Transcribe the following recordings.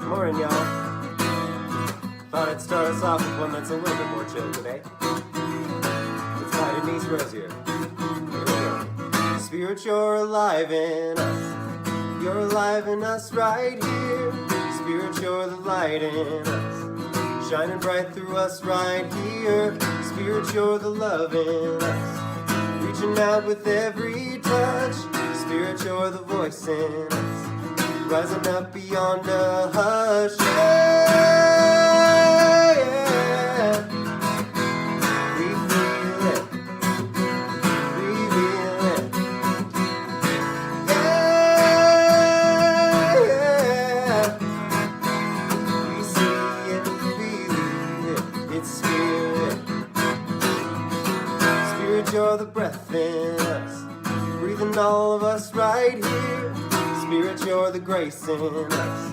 Morning, y'all. Thought I'd start us off with one that's a little bit more chill today. It's by Denise Rosier. Here we go. Spirit, you're alive in us. You're alive in us right here. Spirit, you're the light in us. Shining bright through us right here. Spirit, you're the love in us. Reaching out with every touch. Spirit, you're the voice in us. Rising up beyond a hush. Yeah, yeah. We feel it. We feel it. Yeah, yeah. We see it, believe it. It's spirit. Spirit, you're the breath in us. Breathing all of us right here. Spirit, you're the grace in us,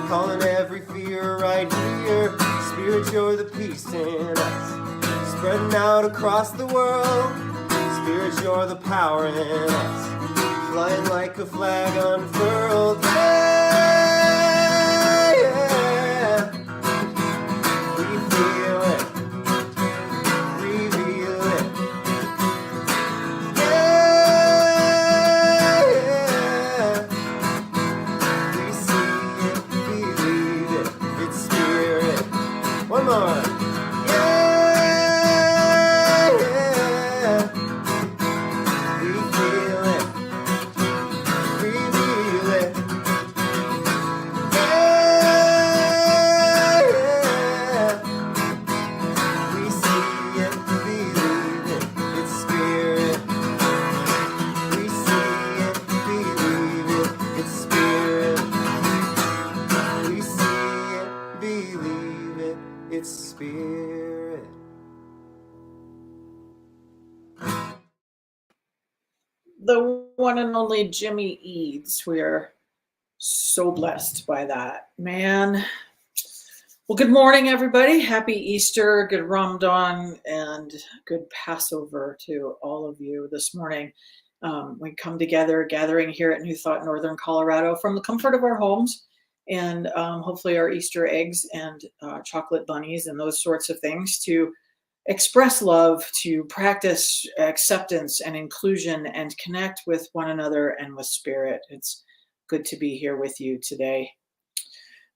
calling every fear right here. Spirit, you're the peace in us, spreading out across the world. Spirit, you're the power in us, flying like a flag unfurled. Yeah, yeah. We feel it, reveal it. One more. Yeah, yeah. We feel it. We feel it. Yeah, yeah. We see it, believe it. It's spirit. We see it, believe it. It's spirit. We see it, believe it. It's spirit. The one and only Jimmy Eads. We are so blessed by that. Man, Well, good morning, everybody. Happy Easter, good Ramadan, and good Passover to all of you this morning. We come together, gathering here at New Thought, Northern Colorado, from the comfort of our homes, and hopefully our Easter eggs and chocolate bunnies and those sorts of things to express love, to practice acceptance and inclusion, and connect with one another and with spirit. It's good to be here with you today.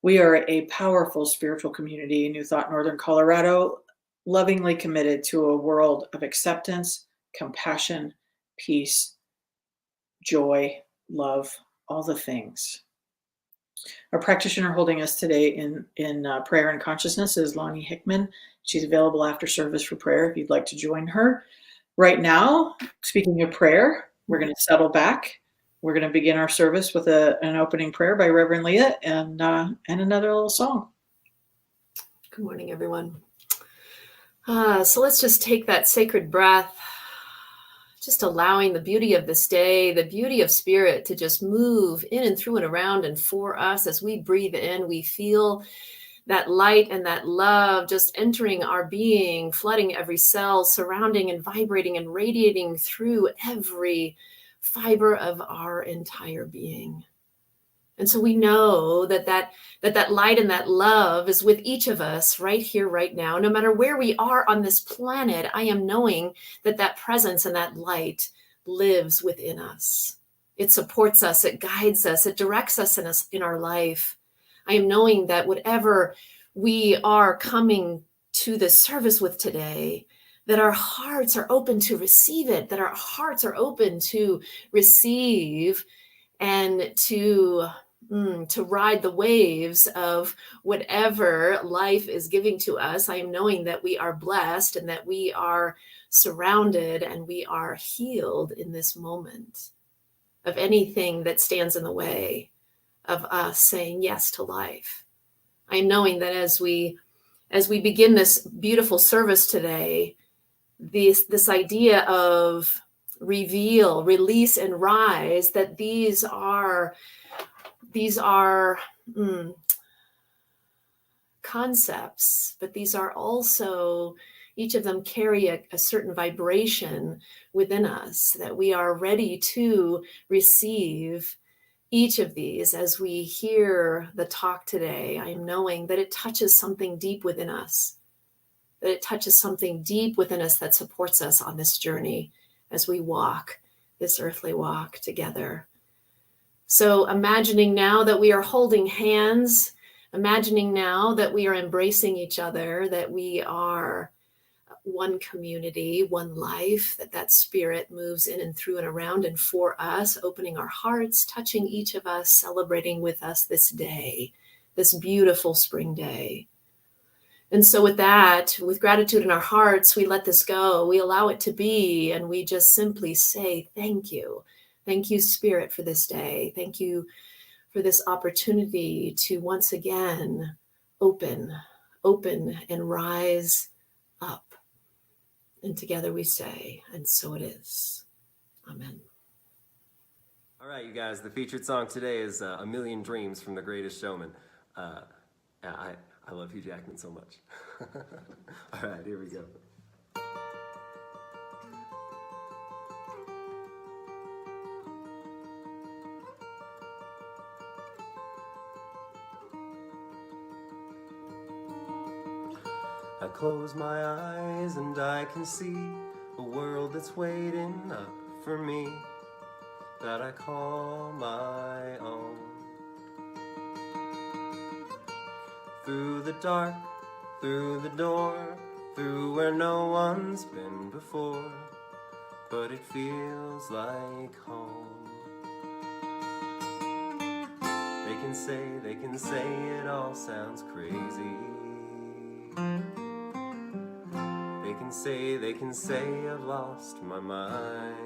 We are a powerful spiritual community in New Thought, Northern Colorado, lovingly committed to a world of acceptance, compassion, peace, joy, love, all the things. Our practitioner holding us today in prayer and consciousness is Lonnie Hickman. She's available after service for prayer if you'd like to join her. Right now, speaking of prayer, we're going to settle back. We're going to begin our service with an opening prayer by Reverend Leah and another little song. Good morning, everyone. So let's just take that sacred breath, just allowing the beauty of this day, the beauty of spirit to just move in and through and around and for us. As we breathe in, we feel that light and that love just entering our being, flooding every cell, surrounding and vibrating and radiating through every fiber of our entire being. And so we know that light and that love is with each of us right here, right now. No matter where we are on this planet, I am knowing that presence and that light lives within us. It supports us, it guides us, it directs us in our life. I am knowing that whatever we are coming to this service with today, that our hearts are open to receive it, that our hearts are open to receive and to ride the waves of whatever life is giving to us. I am knowing that we are blessed and that we are surrounded and we are healed in this moment of anything that stands in the way of us saying yes to life. I am knowing that as we begin this beautiful service today, this idea of reveal, release, and rise, that these are concepts, but these are also, each of them carry a certain vibration within us, that we are ready to receive each of these. As we hear the talk today, I am knowing that it touches something deep within us, that it touches something deep within us that supports us on this journey as we walk this earthly walk together. So imagining now that we are holding hands, imagining now that we are embracing each other, that we are one community, one life, that spirit moves in and through and around and for us, opening our hearts, touching each of us, celebrating with us this day, this beautiful spring day. And so with that, with gratitude in our hearts, we let this go, we allow it to be, and we just simply say, thank you. Thank you, Spirit, for this day. Thank you for this opportunity to once again open and rise up. And together we say, and so it is. Amen. All right, you guys, the featured song today is A Million Dreams from The Greatest Showman. I love Hugh Jackman so much. All right, here we go. I close my eyes and I can see a world that's waiting up for me, that I call my own. Through the dark, through the door, through where no one's been before, but it feels like home. They can say it all sounds crazy. They can say I've lost my mind.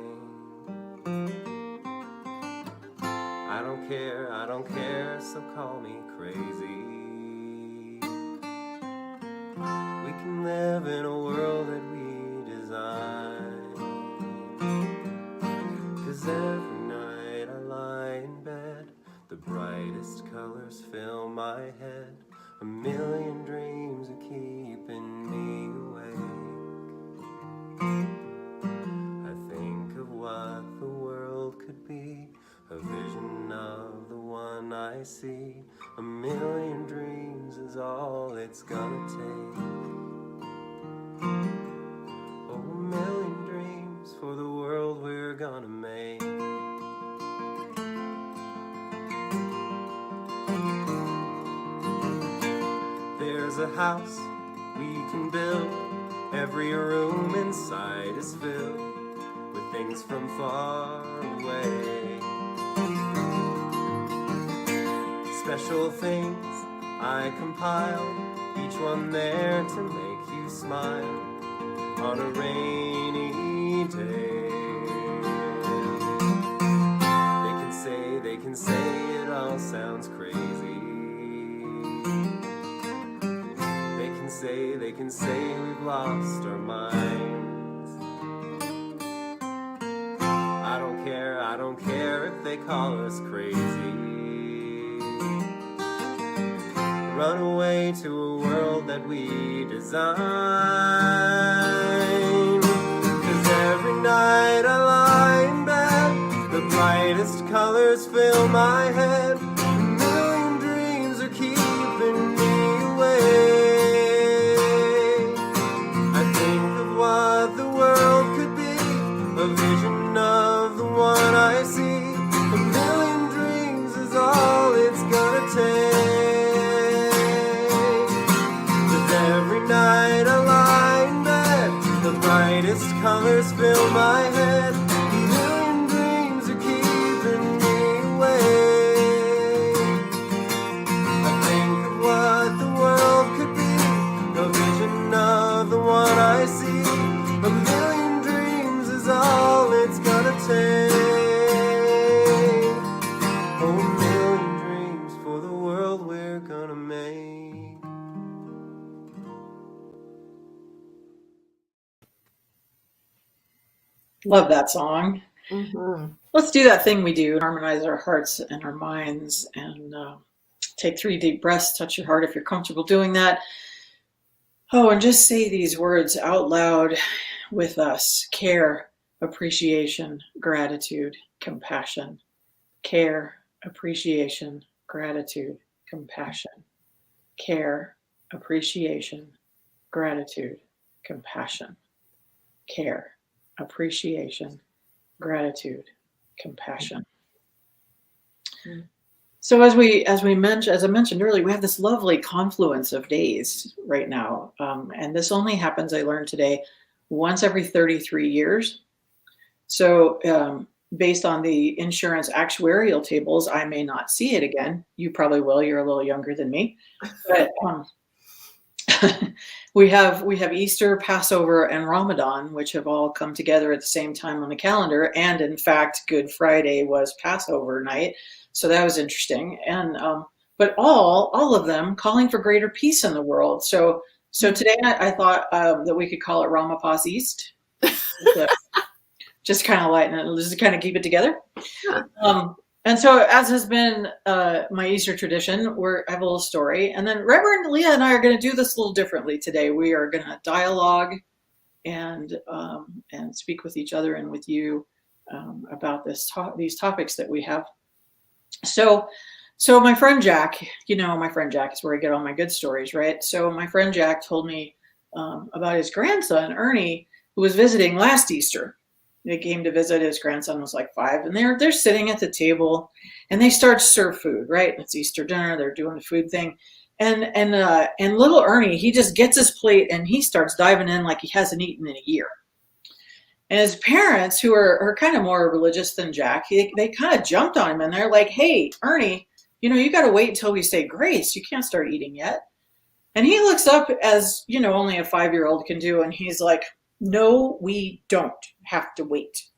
I don't care, so call me crazy. We can live in a world that we design. 'Cause every night I lie in bed, the brightest colors fill my head. A million dreams see. A million dreams is all it's gonna take. Oh, a million dreams for the world we're gonna make. There's a house we can build. Every room inside is filled with things from far away. Special things I compiled, each one there to make you smile on a rainy day. They can say it all sounds crazy. They can say we've lost our minds. I don't care if they call us crazy. Run away to a world that we design. 'Cause every night I lie in bed, the brightest colors fill my head. A million dreams are keeping me awake. What the world could be, a vision of the one I see. A million dreams is all it's gonna take. 'Cause every night I lie in bed, the brightest colors fill my head. A million dreams are keeping me awake. I think of what the world could be, a vision of the one I see. A million dreams is all it's gonna take. Oh, a million dreams for the world we're gonna make. Love that song. Mm-hmm. Let's do that thing we do, harmonize our hearts and our minds, and take 3 deep breaths, touch your heart if you're comfortable doing that. Oh, and just say these words out loud with us. Care, appreciation, gratitude, compassion. Care, appreciation, gratitude, compassion. Care, appreciation, gratitude, compassion. Care, appreciation, gratitude, compassion. So as I mentioned earlier, we have this lovely confluence of days right now, and this only happens, I learned today, once every 33 years. So based on the insurance actuarial tables, I may not see it again. You probably will. You're a little younger than me, but we have Easter, Passover, and Ramadan, which have all come together at the same time on the calendar. And in fact, Good Friday was Passover night. So that was interesting. And but all of them calling for greater peace in the world. So today I thought that we could call it Ramapas East. Just kind of lighten it, just kind of keep it together. And so, as has been my Easter tradition, I have a little story. And then Reverend Leah and I are going to do this a little differently today. We are going to dialogue and speak with each other and with you about these topics that we have. So my friend Jack, my friend Jack is where I get all my good stories, right? So my friend Jack told me about his grandson, Ernie, who was visiting last Easter. They came to visit. His grandson was like 5, and they're sitting at the table, and they start to serve food. Right, it's Easter dinner. They're doing the food thing, and little Ernie, he just gets his plate and he starts diving in like he hasn't eaten in a year. And his parents, who are kind of more religious than Jack, they kind of jumped on him, and they're like, "Hey, Ernie, you got to wait until we say grace. You can't start eating yet." And he looks up, as only a 5-year-old can do, and he's like, "No, we don't have to wait."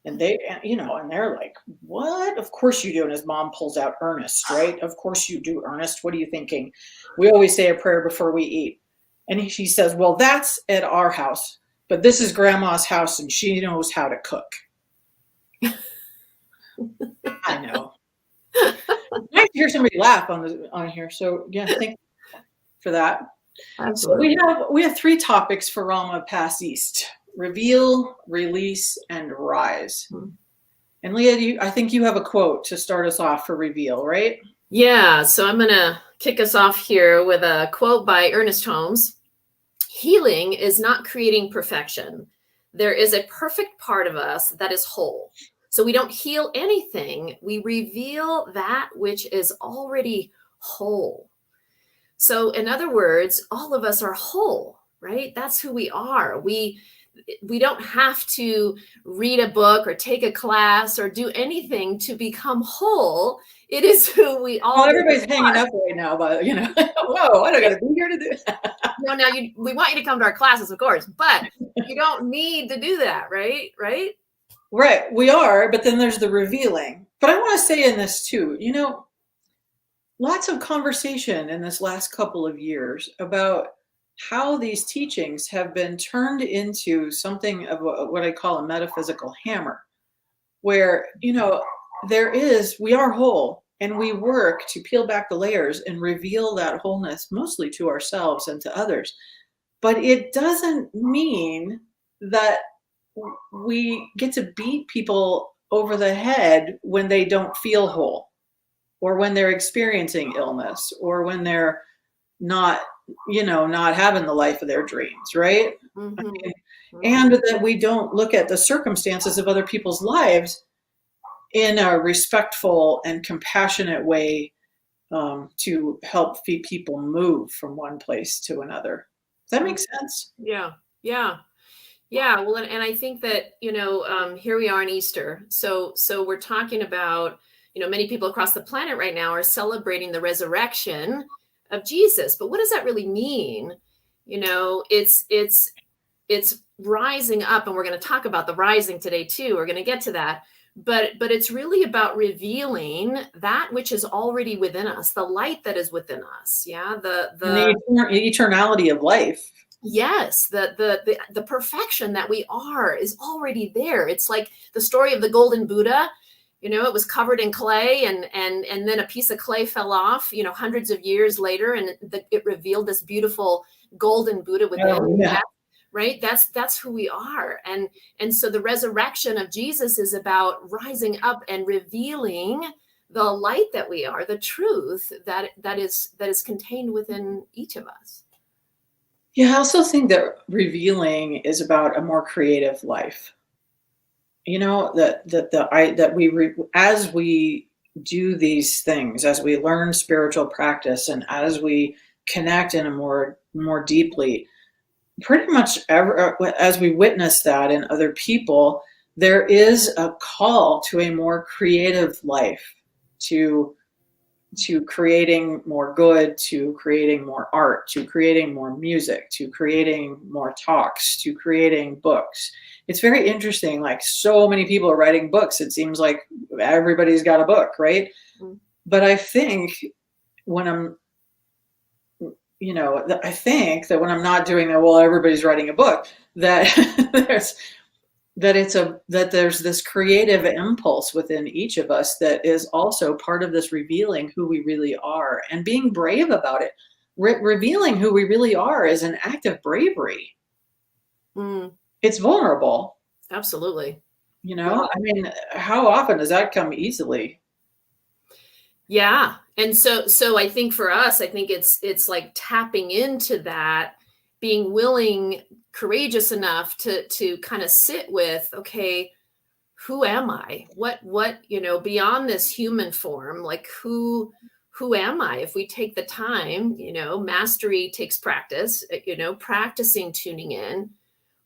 And and they're like, "What? Of course you do." And his mom pulls out Ernest, right? "Of course you do, Ernest. What are you thinking? We always say a prayer before we eat." And she says, "Well, that's at our house, but this is Grandma's house, and she knows how to cook." I know. Nice to hear somebody laugh on here. So yeah, thank you for that. Absolutely. So we have 3 topics for Rama Pass East: reveal, release, and rise. And Leah, I think you have a quote to start us off for Reveal, right? Yeah, so I'm going to kick us off here with a quote by Ernest Holmes. Healing is not creating perfection. There is a perfect part of us that is whole. So we don't heal anything. We reveal that which is already whole. So in other words, all of us are whole, right? That's who we are. We don't have to read a book or take a class or do anything to become whole. It is who we all. Well, everybody's hanging up right now, but whoa, I don't got to be here to do that. No, now we want you to come to our classes, of course, but you don't need to do that, right? Right, we are, but then there's the revealing. But I want to say in this too, lots of conversation in this last couple of years about how these teachings have been turned into something of what I call a metaphysical hammer, where, we are whole, and we work to peel back the layers and reveal that wholeness mostly to ourselves and to others. But it doesn't mean that we get to beat people over the head when they don't feel whole, or when they're experiencing illness, or when they're not having the life of their dreams, right? Mm-hmm. And that we don't look at the circumstances of other people's lives in a respectful and compassionate way, to help people move from one place to another. Does that make sense? Yeah. Well, and I think that, here we are in Easter. So we're talking about, many people across the planet right now are celebrating the resurrection of Jesus. But what does that really mean? It's rising up, and we're going to talk about the rising today too. We're going to get to that. But it's really about revealing that which is already within us, the light that is within us. Yeah. The eternality of life. Yes, the perfection that we are is already there. It's like the story of the golden Buddha. It was covered in clay, and then a piece of clay fell off, hundreds of years later, and it revealed this beautiful golden Buddha within. Oh, yeah. Right? That's who we are. And so the resurrection of Jesus is about rising up and revealing the light that we are, the truth that is contained within each of us. Yeah, I also think that revealing is about a more creative life. As we do these things, as we learn spiritual practice, and as we connect in a more deeply, pretty much as we witness that in other people, there is a call to a more creative life, to creating more good, to creating more art, to creating more music, to creating more talks, to creating books. It's very interesting. Like, so many people are writing books. It seems like everybody's got a book, right? Mm-hmm. But I think when I'm not doing that, well, everybody's writing a book, that there's this creative impulse within each of us that is also part of this revealing who we really are, and being brave about it. Revealing who we really are is an act of bravery. It's vulnerable. Absolutely. I mean, how often does that come easily? Yeah. And so I think for us, it's like tapping into that, being willing, courageous enough to kind of sit with, okay, who am I? What, beyond this human form, like who am I? If we take the time, mastery takes practice, practicing tuning in.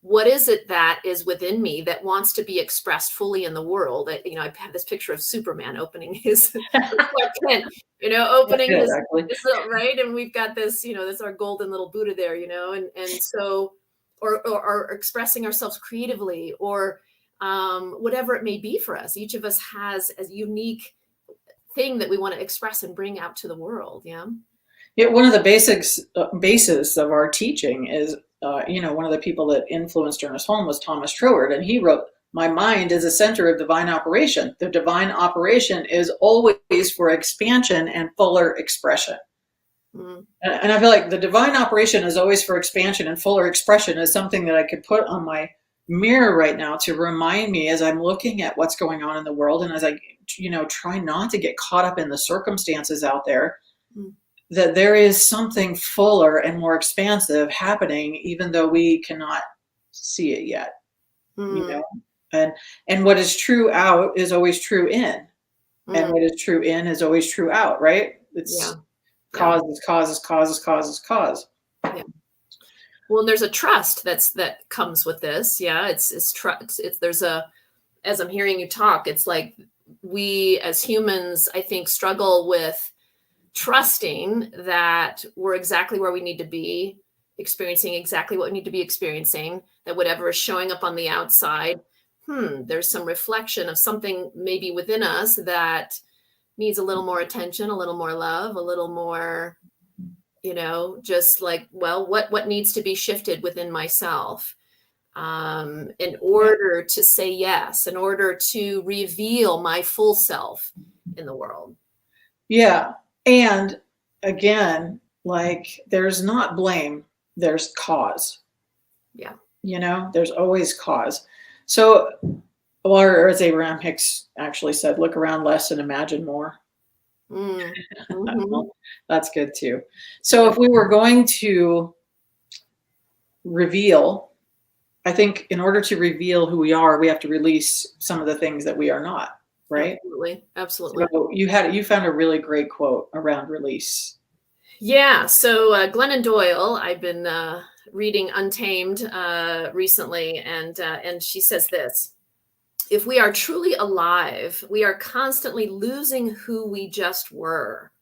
What is it that is within me that wants to be expressed fully in the world? I have this picture of Superman opening his tent, opening his little, right? And we've got this, this our golden little Buddha there, and so, or expressing ourselves creatively, or whatever it may be for us. Each of us has a unique thing that we want to express and bring out to the world. Yeah. Yeah. One of the basis of our teaching is, one of the people that influenced Ernest Holmes was Thomas Troward, and he wrote, "My mind is a center of divine operation. The divine operation is always for expansion and fuller expression." Mm-hmm. And I feel like the divine operation is always for expansion and fuller expression is something that I could put on my mirror right now to remind me as I'm looking at what's going on in the world, and as I, try not to get caught up in the circumstances out there, Mm. that there is something fuller and more expansive happening, even though we cannot see it yet. Mm. And what is true out is always true in, and Mm. what is true in is always true out, right? Yeah. It's Yeah. cause. Yeah. Well, there's a trust that comes with this. Yeah. It's trust. As I'm hearing you talk, it's like we as humans, I think, struggle with trusting that we're exactly where we need to be, experiencing exactly what we need to be experiencing, that whatever is showing up on the outside, there's some reflection of something maybe within us that needs a little more attention, a little more love, a little more, just like, well, what needs to be shifted within myself in order to say yes, in order to reveal my full self in the world. Yeah. And again, like there's not blame, there's cause. Yeah. There's always cause. So, or as Abraham Hicks actually said, look around less and imagine more. Mm-hmm. That's good too. So if we were going to reveal, I think in order to reveal who we are, we have to release some of the things that we are not, right? Absolutely. So you found a really great quote around release. Yeah. So Glennon Doyle, I've been reading Untamed recently, and she says this: if we are truly alive, we are constantly losing who we just were,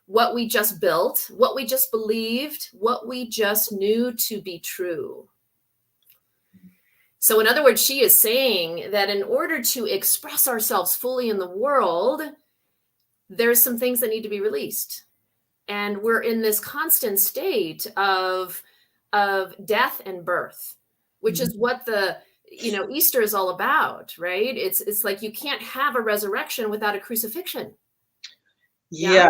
what we just built, what we just believed, what we just knew to be true. So in other words, she is saying that in order to express ourselves fully in the world, there's some things that need to be released. And we're in this constant state of death and birth, which is what Easter is all about, right? It's like you can't have a resurrection without a crucifixion. Yeah.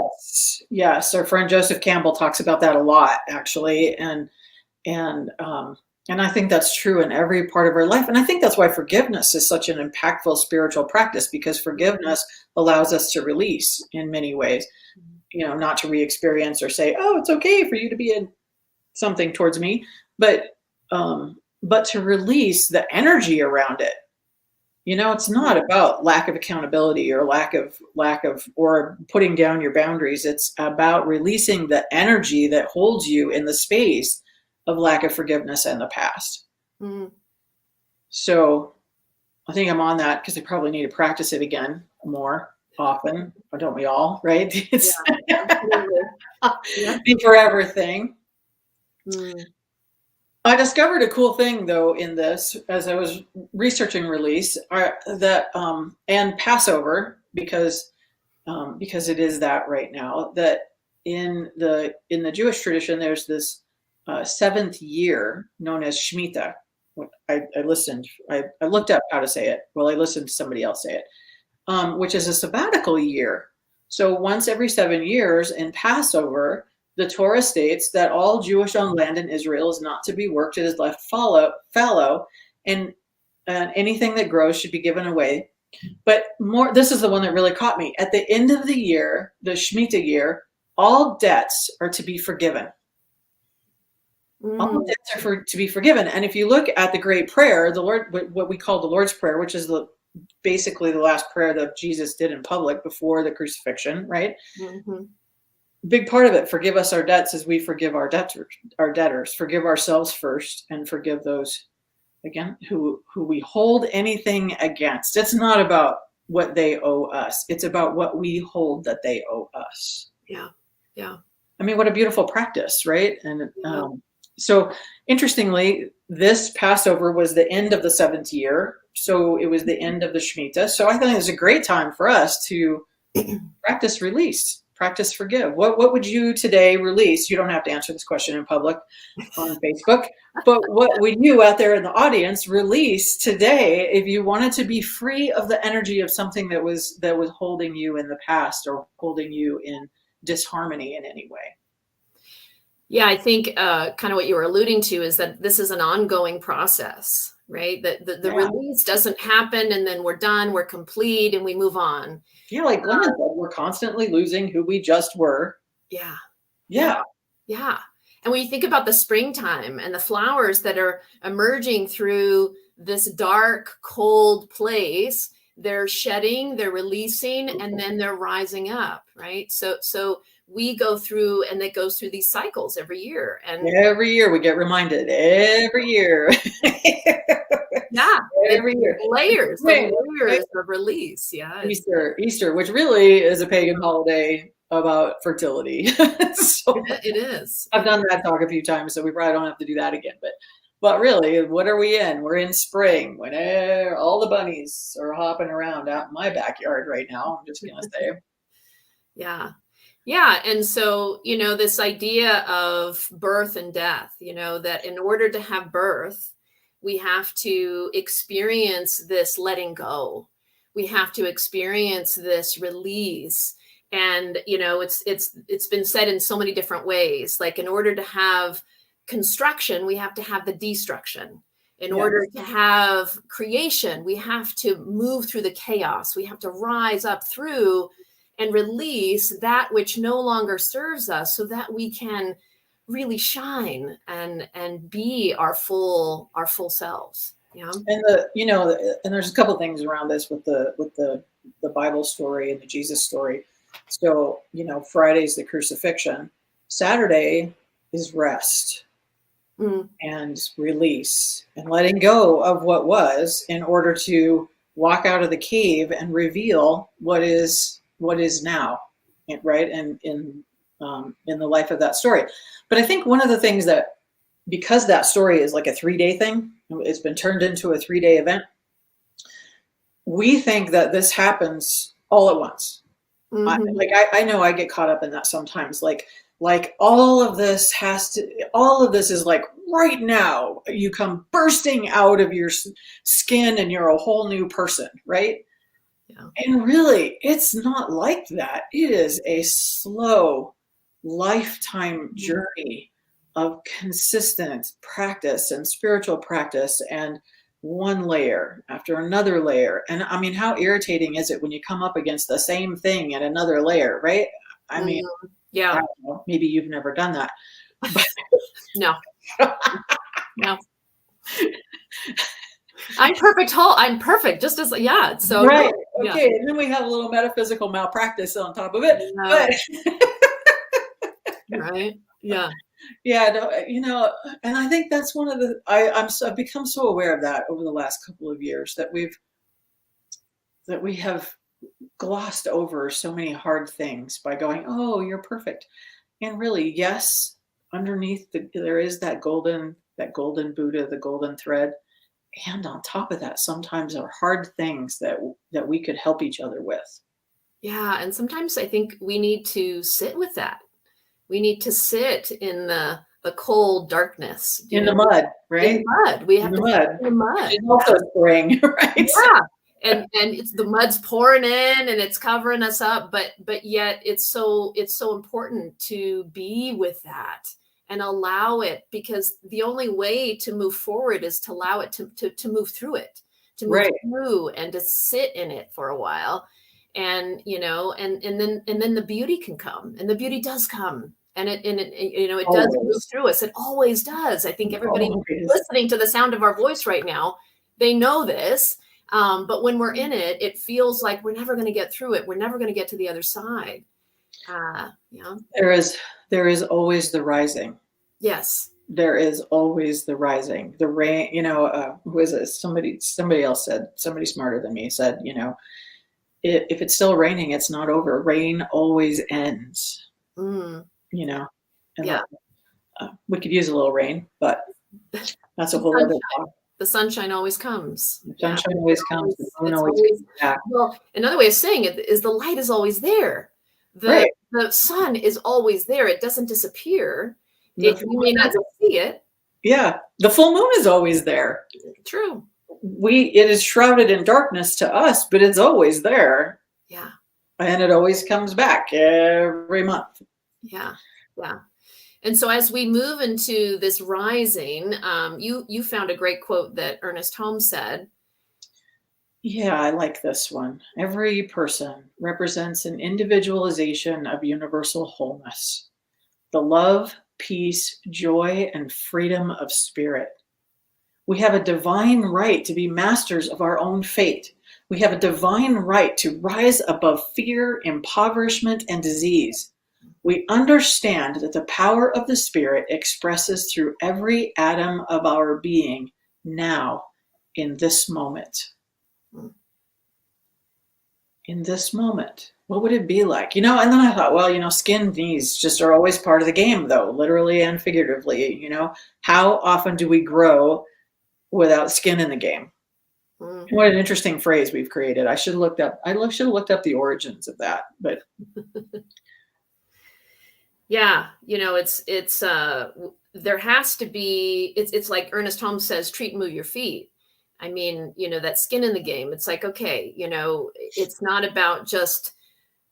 Yes. Our friend Joseph Campbell talks about that a lot, actually, and I think that's true in every part of our life. And I think that's why forgiveness is such an impactful spiritual practice, because forgiveness allows us to release in many ways. Not to re-experience or say, oh, it's okay for you to be in something towards me, but to release the energy around it. It's not about lack of accountability or lack of or putting down your boundaries. It's about releasing the energy that holds you in the space of lack of forgiveness in the past. Mm. So I think I'm on that because I probably need to practice it again more often. Or don't we all, right? It's Yeah. the forever thing. Mm. I discovered a cool thing though in this as I was researching release and Passover, because it is that right now, that in the Jewish tradition there's this seventh year known as Shemitah. I looked up how to say it. Well, I listened to somebody else say it, which is a sabbatical year. So once every 7 years in Passover, the Torah states that all Jewish-owned land in Israel is not to be worked; it is left fallow, and anything that grows should be given away. But this is the one that really caught me. At the end of the year, the Shemitah year, all debts are to be forgiven. All debts are to be forgiven. And if you look at the Great Prayer, the Lord, what we call the Lord's Prayer, which is basically the last prayer that Jesus did in public before the crucifixion, right? Mm-hmm. Big part of it, forgive us our debts as we forgive our debtors. Forgive ourselves first and forgive those, again, who we hold anything against. It's not about what they owe us. It's about what we hold that they owe us. Yeah. I mean, what a beautiful practice, right? And so interestingly, this Passover was the end of the 7th year. So it was the end of the Shemitah. So I think it's a great time for us to practice release, practice forgive. What would you today release? You don't have to answer this question in public on Facebook, but what would you out there in the audience release today if you wanted to be free of the energy of something that was holding you in the past or holding you in disharmony in any way? Yeah, I think kind of what you were alluding to is that this is an ongoing process, right? The Yeah. release doesn't happen and then we're done, we're complete, and we move on. Yeah, like Glennon said, we're constantly losing who we just were. Yeah. Yeah. Yeah. And when you think about the springtime and the flowers that are emerging through this dark, cold place, they're shedding, they're releasing, and then they're rising up, right? So we go through, and it goes through these cycles every year. And Every year we get reminded. Every year. yeah, Every year. layers, Right, the layers of release. Yeah. Easter, which really is a pagan holiday about fertility. So It is. I've done that talk a few times, so we probably don't have to do that again. But really, what are we in? We're in spring when all the bunnies are hopping around out in my backyard right now. I'm just gonna say. Yeah. Yeah. And so, this idea of birth and death, that in order to have birth, we have to experience this letting go. We have to experience this release. And, it's been said in so many different ways. Like, in order to have construction, we have to have the destruction. In order to have creation, we have to move through the chaos. We have to rise up through and release that which no longer serves us, so that we can really shine and be our full selves. Yeah. And and there's a couple things around this with the Bible story and the Jesus story. So, Friday's the crucifixion. Saturday is rest and release and letting go of what was, in order to walk out of the cave and reveal what is now, right? And in the life of that story. But I think one of the things that, because that story is like a 3-day thing, it's been turned into a 3-day event, we think that this happens all at once. Mm-hmm. I know I get caught up in that sometimes. Like all of this is like right now, you come bursting out of your skin and you're a whole new person, right? Yeah. And really, it's not like that. It is a slow lifetime journey of consistent practice and spiritual practice, and one layer after another layer. And I mean, how irritating is it when you come up against the same thing in another layer, right? I mean, yeah. I don't know, maybe you've never done that. No. No. I'm perfect. I'm perfect. Just as, yeah. So right. Yeah. Okay. And then we have a little metaphysical malpractice on top of it. Right. Yeah. Yeah. And I think that's one of the, I've become so aware of that over the last couple of years, that we have glossed over so many hard things by going, oh, you're perfect. And really, yes, underneath there is that golden Buddha, the golden thread. And on top of that, sometimes are hard things that we could help each other with. Yeah. And sometimes I think we need to sit with that. We need to sit in the cold darkness. In the mud, right? In the mud. We have to sit in the mud. It's also spring, right? Yeah. And it's the mud's pouring in and it's covering us up, but yet it's so important to be with that and allow it, because the only way to move forward is to allow it to move through it, to move through and to sit in it for a while. And, and then the beauty can come, and the beauty does come. And it does move through us. It always does. I think everybody listening to the sound of our voice right now, they know this. But when we're in it, it feels like we're never going to get through it. We're never going to get to the other side. There is always the rising. Yes. There is always the rising. The rain, who is it? Somebody else said, somebody smarter than me said, if it's still raining, it's not over. Rain always ends. And we could use a little rain, but that's a whole other talk. The sunshine always comes. The sunshine always comes. The moon always comes back. Well, another way of saying it is the light is always there. The sun is always there. It doesn't disappear. You may not see it. Yeah. The full moon is always there. True. It is shrouded in darkness to us, but it's always there. Yeah. And it always comes back every month. Yeah. Yeah. And so as we move into this rising, you found a great quote that Ernest Holmes said. Yeah, I like this one. Every person represents an individualization of universal wholeness, the love, peace, joy, and freedom of spirit. We have a divine right to be masters of our own fate. We have a divine right to rise above fear, impoverishment, and disease. We understand that the power of the Spirit expresses through every atom of our being now, in this moment. In this moment, what would it be like? And then I thought, well, skin and knees just are always part of the game, though, literally and figuratively. How often do we grow without skin in the game? What an interesting phrase we've created. I should have looked up the origins of that, but yeah, it's there has to be, it's like Ernest Holmes says, treat and move your feet. I mean, that skin in the game. It's like, okay, it's not about just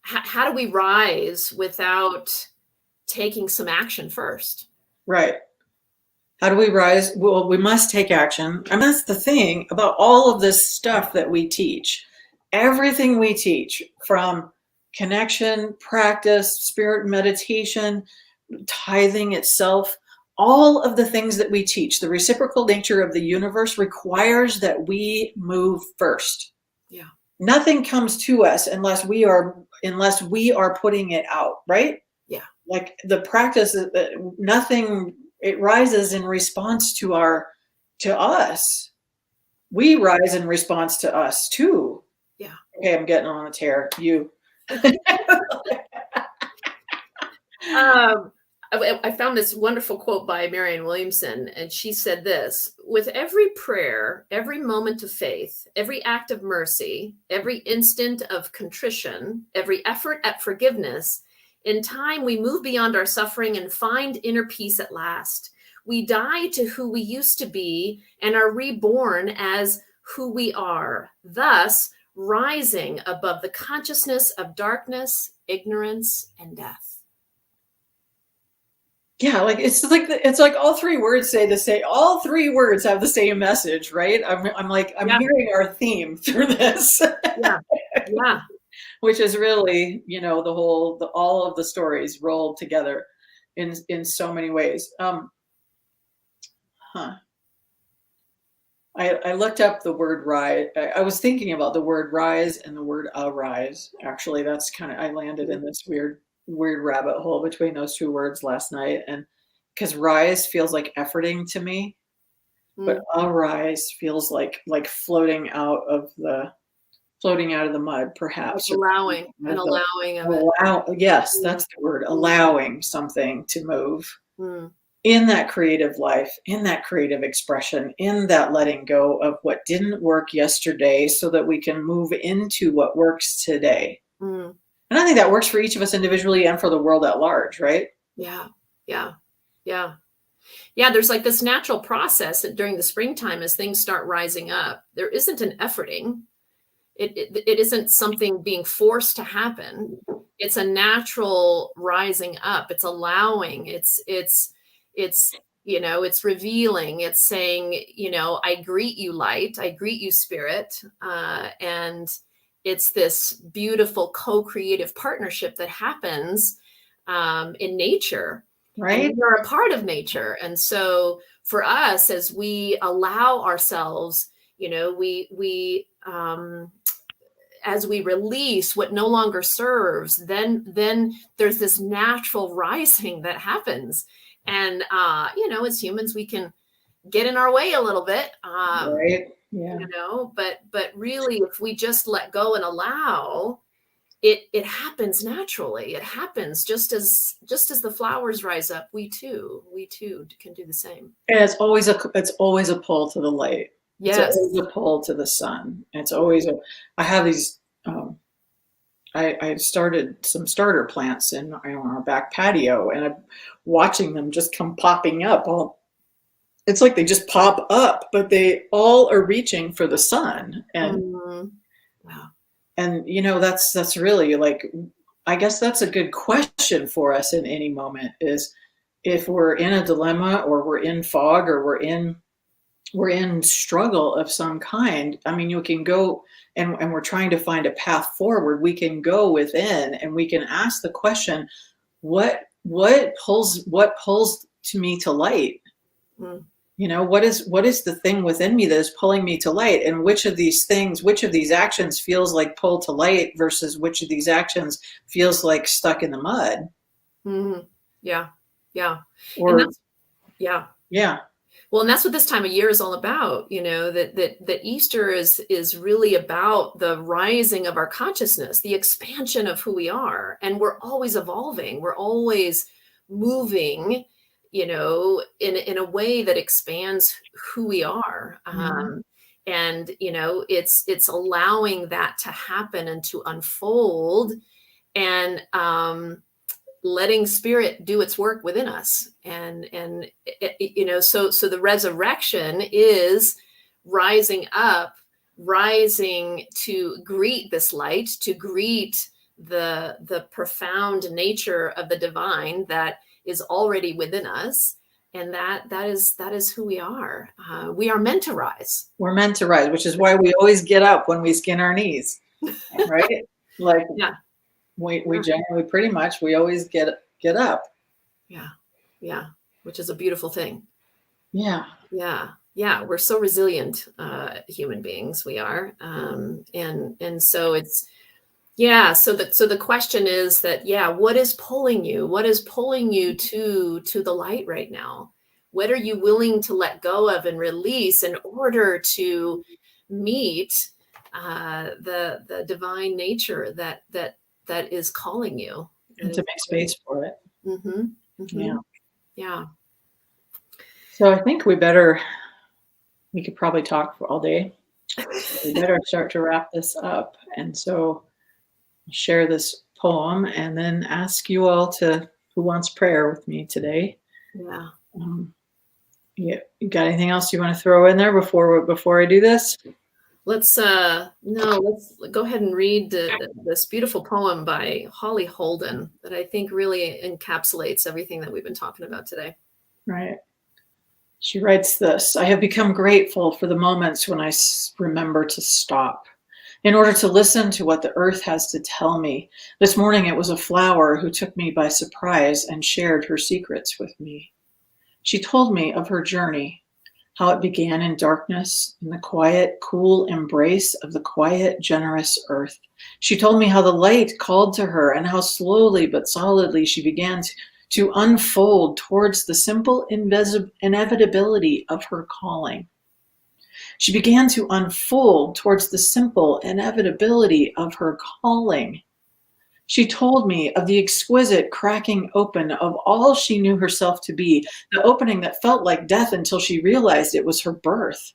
how do we rise without taking some action first? Right. How do we rise? Well, we must take action. And that's the thing about all of this stuff that we teach. Everything we teach, from connection, practice, spirit meditation, tithing itself, all of the things that we teach, the reciprocal nature of the universe requires that we move first. Yeah. Nothing comes to us unless we are putting it out, right? Yeah. Like the practice, nothing, it rises in response to us. We rise in response to us too. Yeah. Okay, I'm getting on a tear. You. I found this wonderful quote by Marianne Williamson, and she said this: with every prayer, every moment of faith, every act of mercy, every instant of contrition, every effort at forgiveness, in time we move beyond our suffering and find inner peace at last. We die to who we used to be and are reborn as who we are, thus rising above the consciousness of darkness, ignorance, and death. Yeah, like it's like all three words all three words have the same message, right? I'm Yeah. hearing our theme through this. Yeah. Yeah. Which is really, all of the stories rolled together in so many ways. I looked up the word rise. I was thinking about the word rise and the word arise. Actually, that's I landed in this weird rabbit hole between those two words last night. And because rise feels like efforting to me, but arise feels like floating out of the mud, perhaps. Allowing of it. Yes, that's the word. Allowing something to move in that creative life, in that creative expression, in that letting go of what didn't work yesterday so that we can move into what works today. And I think that works for each of us individually and for the world at large, right? Yeah. Yeah. Yeah. Yeah. There's like this natural process during the springtime as things start rising up. There isn't an efforting. It isn't something being forced to happen. It's a natural rising up. It's allowing. It's revealing. It's saying, I greet you, light. I greet you, spirit. And it's this beautiful co-creative partnership that happens in nature. Right. And we're a part of nature. And so for us, as we allow ourselves, as we release what no longer serves, then there's this natural rising that happens. And, as humans, we can get in our way a little bit. Right. Yeah. But really, if we just let go and allow, it happens naturally. It happens just as the flowers rise up. We too can do the same. And it's always a pull to the light. Yes. It's always a pull to the sun. It's always I have these. I started some starter plants in our back patio, and I'm watching them just come popping up. It's like they just pop up, but they all are reaching for the sun. And wow. And that's really like, I guess that's a good question for us in any moment is if we're in a dilemma, or we're in fog, or we're in struggle of some kind, I mean, you can go and we're trying to find a path forward. We can go within and we can ask the question, what pulls to me to light? Mm. You know, what is the thing within me that is pulling me to light? And which of these actions feels like pull to light versus which of these actions feels like stuck in the mud? Mm-hmm. Yeah. Yeah. Or, yeah. yeah. Well, and that's what this time of year is all about, you know, that Easter is really about the rising of our consciousness, the expansion of who we are. And we're always evolving. We're always moving, you know, in a way that expands who we are. Mm-hmm. And, you know, it's allowing that to happen and to unfold, and letting spirit do its work within us. And you know, so the resurrection is rising up, rising to greet this light, to greet the profound nature of the divine that is already within us. And that is who we are. We are meant to rise. We're meant to rise, which is why we always get up when we skin our knees, right? Like, Yeah. we generally, pretty much, we always get up. Yeah. Yeah. Which is a beautiful thing. Yeah. Yeah. Yeah. We're so resilient, human beings, we are. And so it's, yeah. So the question is that, yeah, what is pulling you? What is pulling you to the light right now? What are you willing to let go of and release in order to meet the divine nature that is calling you? And to make space for it. Mm-hmm. Mm-hmm. Yeah. Yeah. So I think we could probably talk for all day. We better start to wrap this up. And so share this poem and then ask you all who wants prayer with me today. Yeah. You got anything else you want to throw in there before I do this? Let's go ahead and read this beautiful poem by Holly Holden that I think really encapsulates everything that we've been talking about today. Right. She writes this: I have become grateful for the moments when I remember to stop in order to listen to what the earth has to tell me. This morning it was a flower who took me by surprise and shared her secrets with me. She told me of her journey, how it began in darkness, in the quiet, cool embrace of the quiet, generous earth. She told me how the light called to her and how slowly but solidly she began to unfold towards the simple inevitability of her calling. She began to unfold towards the simple inevitability of her calling. She told me of the exquisite cracking open of all she knew herself to be, the opening that felt like death until she realized it was her birth.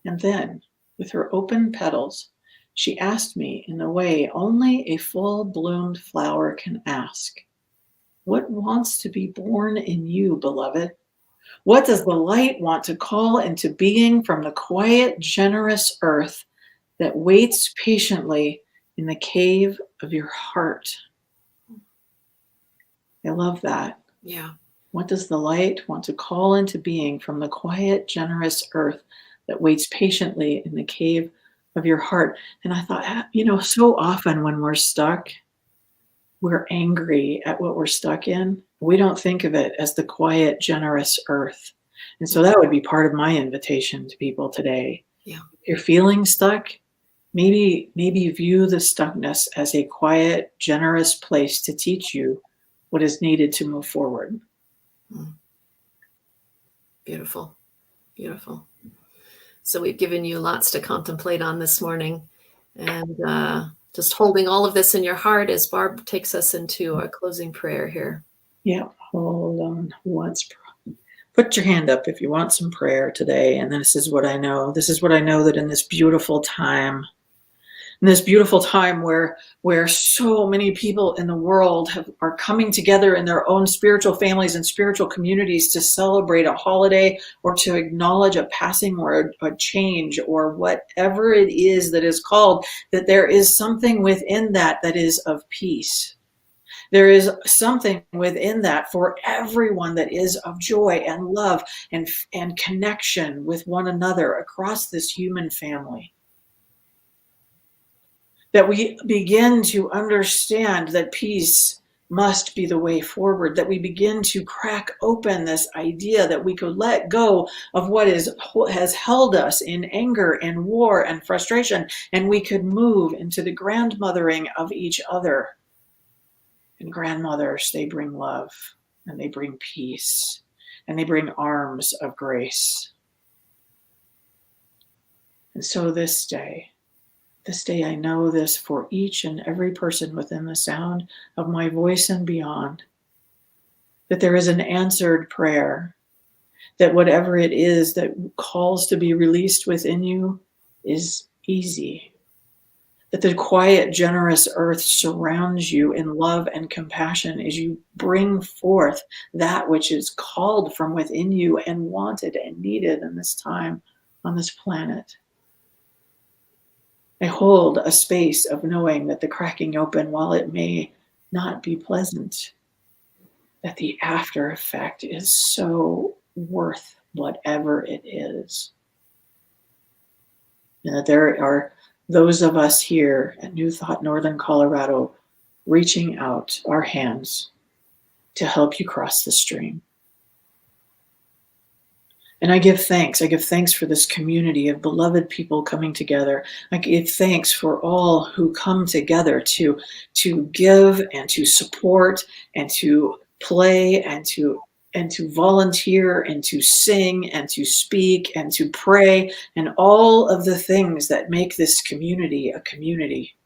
And then, with her open petals, she asked me in the way only a full-bloomed flower can ask, "What wants to be born in you, beloved? What does the light want to call into being from the quiet, generous earth that waits patiently in the cave of your heart?" I love that. Yeah. What does the light want to call into being from the quiet, generous earth that waits patiently in the cave of your heart? And I thought, so often when we're stuck, we're angry at what we're stuck in. We don't think of it as the quiet, generous earth. And so that would be part of my invitation to people today. Yeah. If you're feeling stuck, maybe view the stuckness as a quiet, generous place to teach you what is needed to move forward. Beautiful. Beautiful. So we've given you lots to contemplate on this morning, and just holding all of this in your heart as Barb takes us into our closing prayer here. Yeah, hold on. Put your hand up if you want some prayer today. And this is what I know. This is what I know, that in this beautiful time where so many people in the world are coming together in their own spiritual families and spiritual communities to celebrate a holiday or to acknowledge a passing or a change or whatever it is that is called, that there is something within that is of peace. There is something within that for everyone that is of joy and love and connection with one another across this human family. That we begin to understand that peace must be the way forward, that we begin to crack open this idea that we could let go of what has held us in anger and war and frustration, and we could move into the grandmothering of each other. And grandmothers, they bring love, and they bring peace, and they bring arms of grace. And so this day, I know this for each and every person within the sound of my voice and beyond, that there is an answered prayer, that whatever it is that calls to be released within you is easy, that the quiet, generous earth surrounds you in love and compassion as you bring forth that which is called from within you and wanted and needed in this time on this planet. I hold a space of knowing that the cracking open, while it may not be pleasant, that the after effect is so worth whatever it is. And that there are those of us here at New Thought Northern Colorado reaching out our hands to help you cross the stream. And I give thanks. I give thanks for this community of beloved people coming together. I give thanks for all who come together to give and to support and to play and to volunteer and to sing and to speak and to pray and all of the things that make this community a community.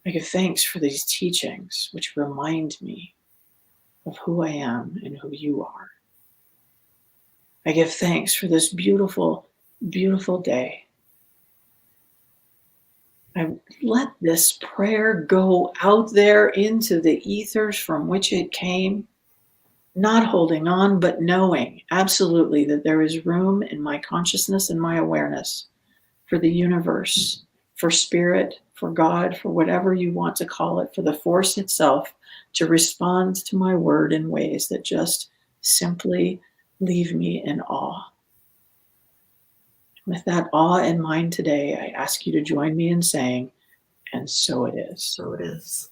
I give thanks for these teachings which remind me of who I am and who you are. I give thanks for this beautiful, beautiful day. I let this prayer go out there into the ethers from which it came, not holding on, but knowing absolutely that there is room in my consciousness and my awareness for the universe, for spirit, for God, for whatever you want to call it, for the force itself to respond to my word in ways that just simply leave me in awe. With that awe in mind today, I ask you to join me in saying, and so it is. So it is.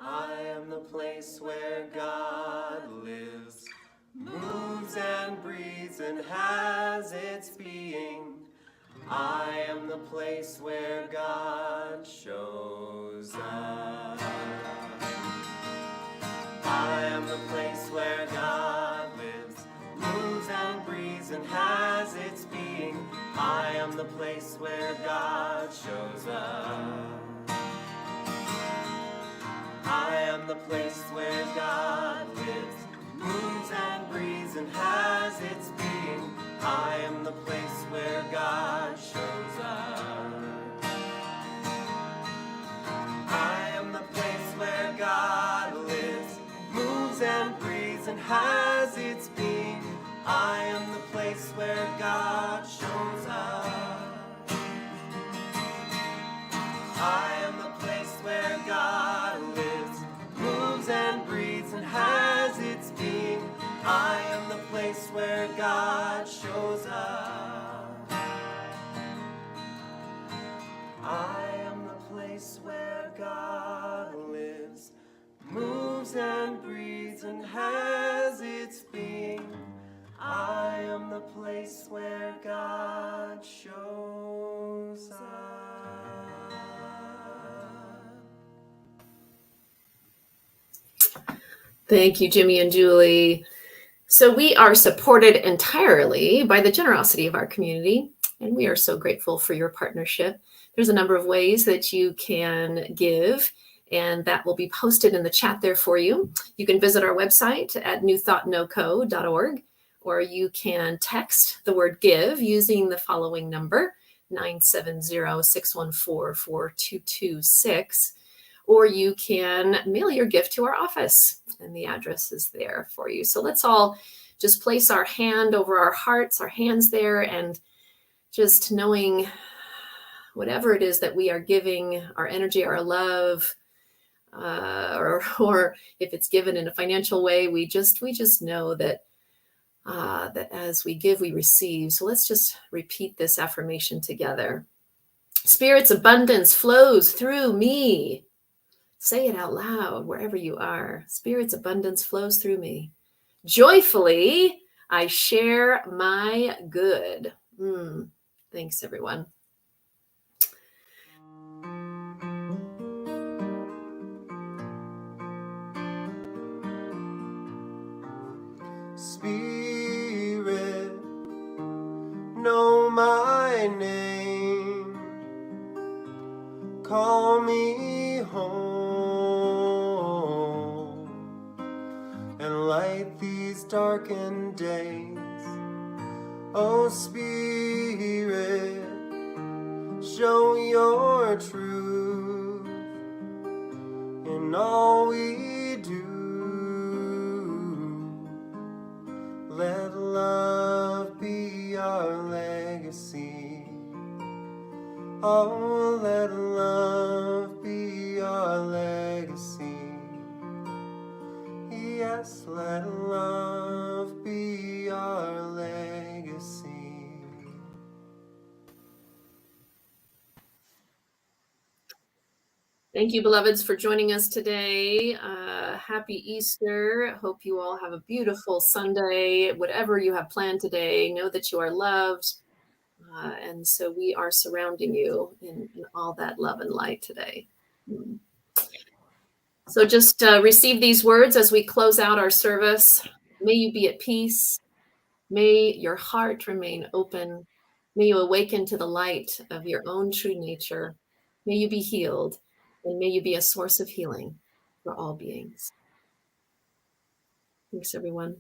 I am the place where God lives, moves and breathes and has its being. I am the place where God shows up. I am the place where God lives, moves and breathes and has its being. I am the place where God shows up. I am the place where God lives, moves and breathes and has its being. I am the place where God shows up. I am the place where God lives, moves and breathes and has its being. I am the place where God shows up. I am the place where God lives, moves and breathes and has its being. I am the place where God shows up. I am the place where God lives, moves and breathes and has its being. I am the place where God shows up. Thank you, Jimmy and Julie. So we are supported entirely by the generosity of our community, and we are so grateful for your partnership. There's a number of ways that you can give, and that will be posted in the chat there for you. You can visit our website at newthoughtnoco.org, or you can text the word give using the following number, 970-614-4226. Or you can mail your gift to our office, and the address is there for you. So let's all just place our hand over our hearts, our hands there, and just knowing whatever it is that we are giving, our energy, our love, or if it's given in a financial way, we just know that that as we give, we receive. So let's just repeat this affirmation together. Spirit's abundance flows through me. Say it out loud wherever you are. Spirit's abundance flows through me. Joyfully, I share my good. Thanks, everyone. Spirit, know my name. Call me home and light these darkened days. Oh, Spirit, show your truth in all we do. Let love be our legacy. Oh, let love be our legacy. Yes, let love be our legacy. Thank you, beloveds, for joining us today. Happy Easter. Hope you all have a beautiful Sunday. Whatever you have planned today, know that you are loved. And so we are surrounding you in all that love and light today. So just receive these words as we close out our service. May you be at peace. May your heart remain open. May you awaken to the light of your own true nature. May you be healed, and may you be a source of healing for all beings. Thanks, everyone.